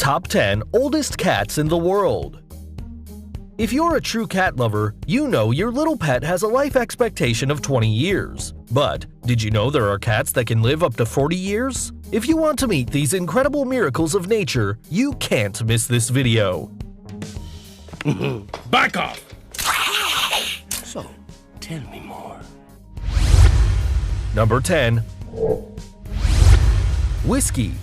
Top 10 Oldest Cats in the World. If you're a true cat lover, you know your little pet has a life expectation of 20 years. But did you know there are cats that can live up to 40 years? If you want to meet these incredible miracles of nature, you can't miss this video. Back off! So, tell me more. Number 10. Whiskey.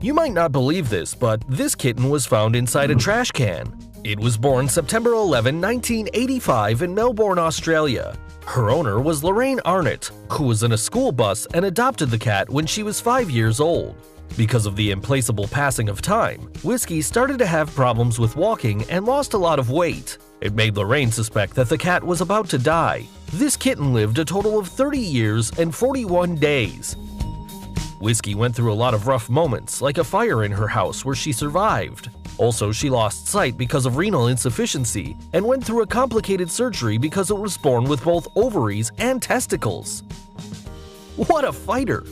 You might not believe this, but this kitten was found inside a trash can. It was born September 11, 1985 in Melbourne, Australia. Her owner was Lorraine Arnott, who was in a school bus and adopted the cat when she was 5 years old. Because of the implacable passing of time, Whiskey started to have problems with walking and lost a lot of weight. It made Lorraine suspect that the cat was about to die. This kitten lived a total of 30 years and 41 days. Whiskey went through a lot of rough moments, like a fire in her house where she survived. Also, she lost sight because of renal insufficiency and went through a complicated surgery because it was born with both ovaries and testicles. What a fighter!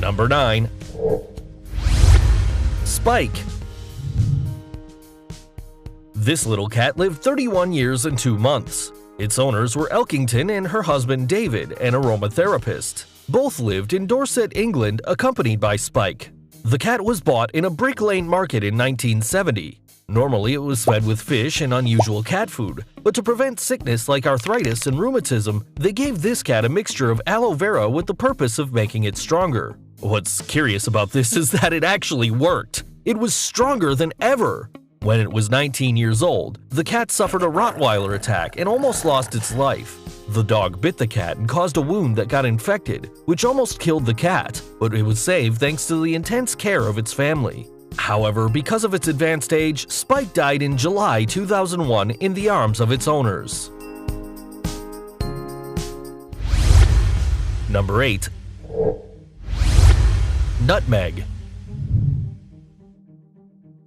Number 9. Spike. This little cat lived 31 years and 2 months. Its owners were Elkington and her husband David, an aromatherapist. Both lived in Dorset, England, accompanied by Spike. The cat was bought in a Brick Lane market in 1970. Normally, it was fed with fish and unusual cat food, but to prevent sickness like arthritis and rheumatism, they gave this cat a mixture of aloe vera with the purpose of making it stronger. What's curious about this is that it actually worked. It was stronger than ever. When it was 19 years old, the cat suffered a Rottweiler attack and almost lost its life. The dog bit the cat and caused a wound that got infected, which almost killed the cat, but it was saved thanks to the intense care of its family. However, because of its advanced age, Spike died in July 2001 in the arms of its owners. Number 8. Nutmeg.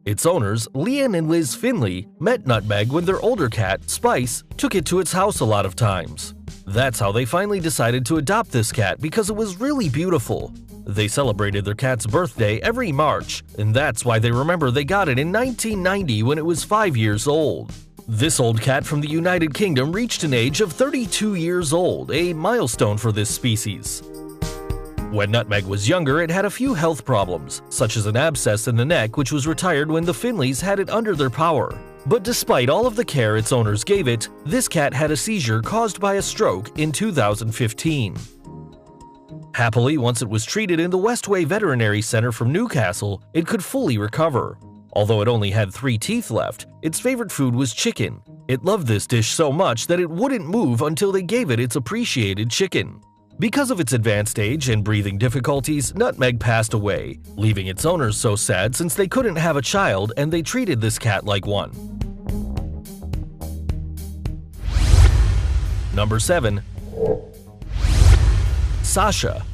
Its owners, Leanne and Liz Finley, met Nutmeg when their older cat, Spice, took it to its house a lot of times. That's how they finally decided to adopt this cat because it was really beautiful. They celebrated their cat's birthday every March, and that's why they remember they got it in 1990 when it was 5 years old. This old cat from the United Kingdom reached an age of 32 years old, a milestone for this species. When Nutmeg was younger, it had a few health problems, such as an abscess in the neck which was retired when the Finleys had it under their power. But despite all of the care its owners gave it, this cat had a seizure caused by a stroke in 2015. Happily, once it was treated in the Westway Veterinary Center from Newcastle, it could fully recover. Although it only had 3 teeth left, its favorite food was chicken. It loved this dish so much that it wouldn't move until they gave it its appreciated chicken. Because of its advanced age and breathing difficulties, Nutmeg passed away, leaving its owners so sad since they couldn't have a child and they treated this cat like one. Number 7. Sasha.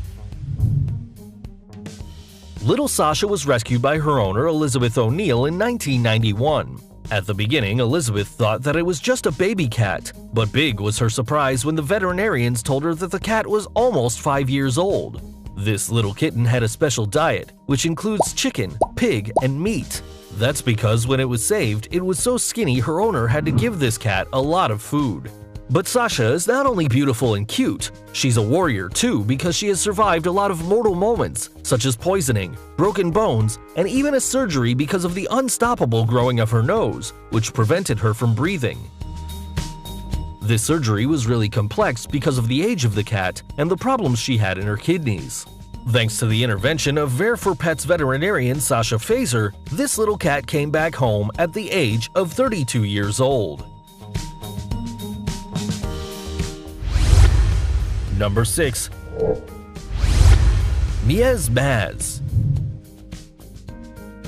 Little Sasha was rescued by her owner Elizabeth O'Neill in 1991. At the beginning, Elizabeth thought that it was just a baby cat, but big was her surprise when the veterinarians told her that the cat was almost 5 years old. This little kitten had a special diet, which includes chicken, pig, and meat. That's because when it was saved, it was so skinny her owner had to give this cat a lot of food. But Sasha is not only beautiful and cute, she's a warrior too because she has survived a lot of mortal moments, such as poisoning, broken bones, and even a surgery because of the unstoppable growing of her nose, which prevented her from breathing. This surgery was really complex because of the age of the cat and the problems she had in her kidneys. Thanks to the intervention of Vare4Pets veterinarian Sasha Fazer, this little cat came back home at the age of 32 years old. Number 6. Miez Maz.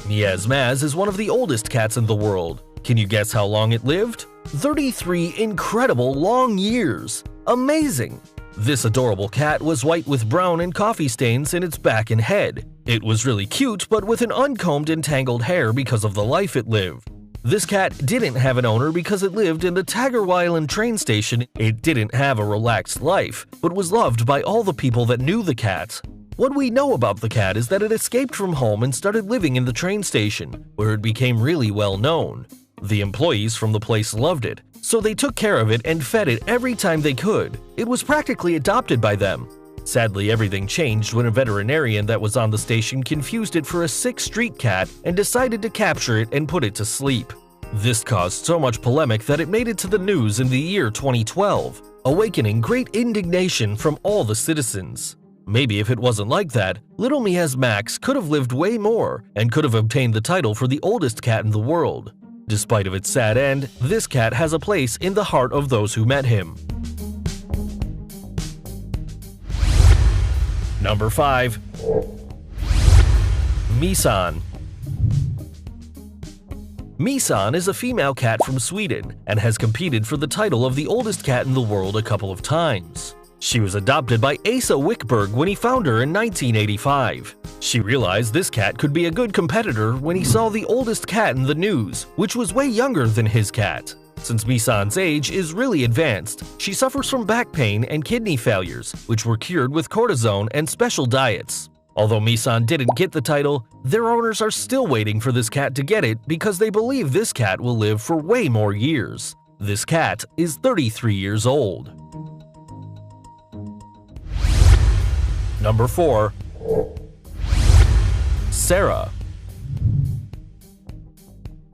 Miez Maz is one of the oldest cats in the world. Can you guess how long it lived? 33 incredible long years! Amazing! This adorable cat was white with brown and coffee stains in its back and head. It was really cute, but with an uncombed and tangled hair because of the life it lived. This cat didn't have an owner because it lived in the Tagarwa Island train station. It didn't have a relaxed life, but was loved by all the people that knew the cat. What we know about the cat is that it escaped from home and started living in the train station, where it became really well known. The employees from the place loved it, so they took care of it and fed it every time they could. It was practically adopted by them. Sadly, everything changed when a veterinarian that was on the station confused it for a sick street cat and decided to capture it and put it to sleep. This caused so much polemic that it made it to the news in the year 2012, awakening great indignation from all the citizens. Maybe if it wasn't like that, Little Mia's Max could have lived way more and could have obtained the title for the oldest cat in the world. Despite of its sad end, this cat has a place in the heart of those who met him. Number 5. Misan. Misan is a female cat from Sweden and has competed for the title of the oldest cat in the world a couple of times. She was adopted by Asa Wickberg when he found her in 1985. She realized this cat could be a good competitor when he saw the oldest cat in the news, which was way younger than his cat. Since Misan's age is really advanced, she suffers from back pain and kidney failures, which were cured with cortisone and special diets. Although Misan didn't get the title, their owners are still waiting for this cat to get it because they believe this cat will live for way more years. This cat is 33 years old. Number 4. Sarah.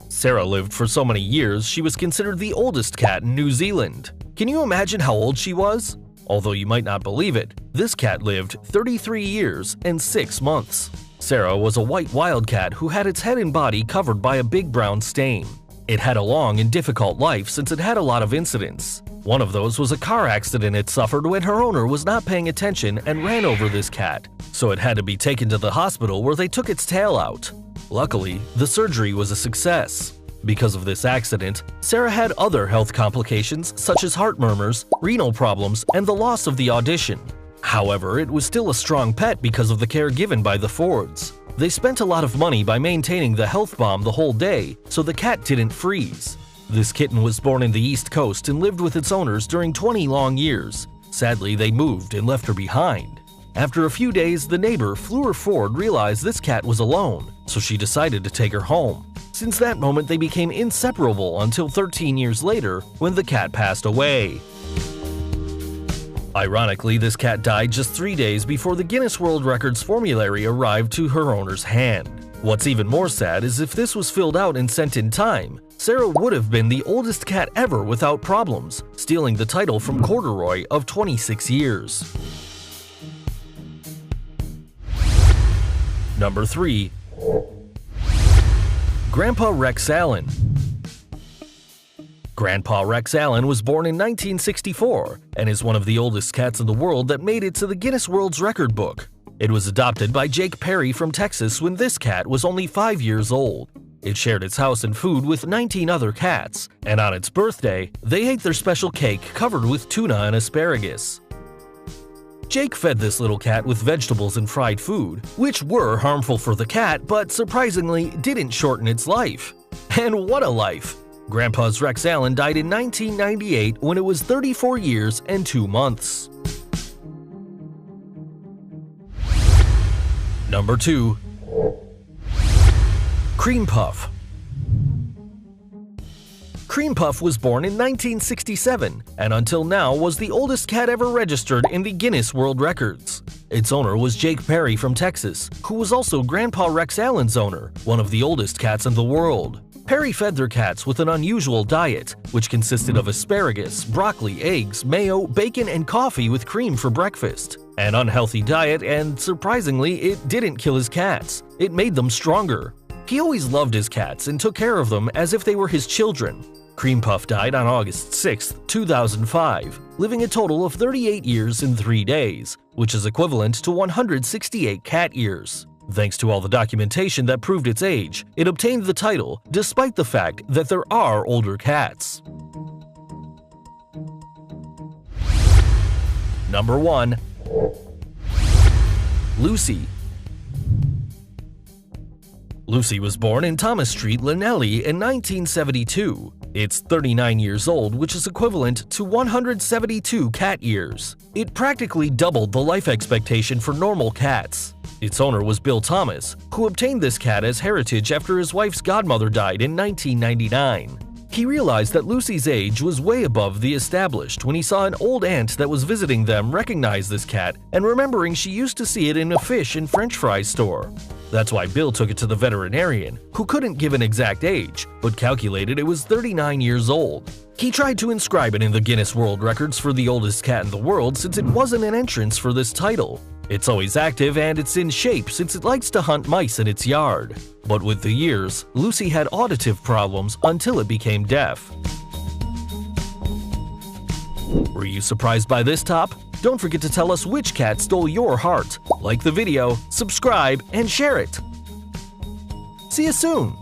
Sarah lived for so many years she was considered the oldest cat in New Zealand. Can you imagine how old she was? Although you might not believe it, this cat lived 33 years and 6 months. Sarah was a white wildcat who had its head and body covered by a big brown stain. It had a long and difficult life since it had a lot of incidents. One of those was a car accident it suffered when her owner was not paying attention and ran over this cat, so it had to be taken to the hospital where they took its tail out. Luckily, the surgery was a success. Because of this accident, Sarah had other health complications such as heart murmurs, renal problems, and the loss of the audition. However, it was still a strong pet because of the care given by the Fords. They spent a lot of money by maintaining the health bomb the whole day, so the cat didn't freeze. This kitten was born in the East Coast and lived with its owners during 20 long years. Sadly, they moved and left her behind. After a few days, the neighbor, Fleur Ford, realized this cat was alone, so she decided to take her home. Since that moment, they became inseparable until 13 years later, when the cat passed away. Ironically, this cat died just 3 days before the Guinness World Records formulary arrived to her owner's hand. What's even more sad is if this was filled out and sent in time, Sarah would have been the oldest cat ever without problems, stealing the title from Corduroy of 26 years. Number 3. Grandpa Rex Allen. Grandpa Rex Allen was born in 1964 and is one of the oldest cats in the world that made it to the Guinness World Records book. It was adopted by Jake Perry from Texas when this cat was only 5 years old. It shared its house and food with 19 other cats, and on its birthday, they ate their special cake covered with tuna and asparagus. Jake fed this little cat with vegetables and fried food, which were harmful for the cat but surprisingly didn't shorten its life. And what a life! Grandpa's Rex Allen died in 1998 when it was 34 years and 2 months. Number 2. Cream Puff. Cream Puff was born in 1967 and until now was the oldest cat ever registered in the Guinness World Records. Its owner was Jake Perry from Texas, who was also Grandpa Rex Allen's owner, one of the oldest cats in the world. Perry fed their cats with an unusual diet, which consisted of asparagus, broccoli, eggs, mayo, bacon, and coffee with cream for breakfast. An unhealthy diet, and surprisingly, it didn't kill his cats. It made them stronger. He always loved his cats and took care of them as if they were his children. Cream Puff died on August 6, 2005, living a total of 38 years and 3 days, which is equivalent to 168 cat years. Thanks to all the documentation that proved its age, it obtained the title despite the fact that there are older cats. Number 1. Lucy. Lucy was born in Thomas Street, Llanelli in 1972. It's 39 years old, which is equivalent to 172 cat years. It practically doubled the life expectation for normal cats. Its owner was Bill Thomas, who obtained this cat as heritage after his wife's godmother died in 1999. He realized that Lucy's age was way above the established when he saw an old aunt that was visiting them recognize this cat and remembering she used to see it in a fish and french fries store. That's why Bill took it to the veterinarian, who couldn't give an exact age, but calculated it was 39 years old. He tried to inscribe it in the Guinness World Records for the oldest cat in the world since it wasn't an entrance for this title. It's always active and it's in shape since it likes to hunt mice in its yard. But with the years, Lucy had auditive problems until it became deaf. Were you surprised by this top? Don't forget to tell us which cat stole your heart. Like the video, subscribe, and share it. See you soon!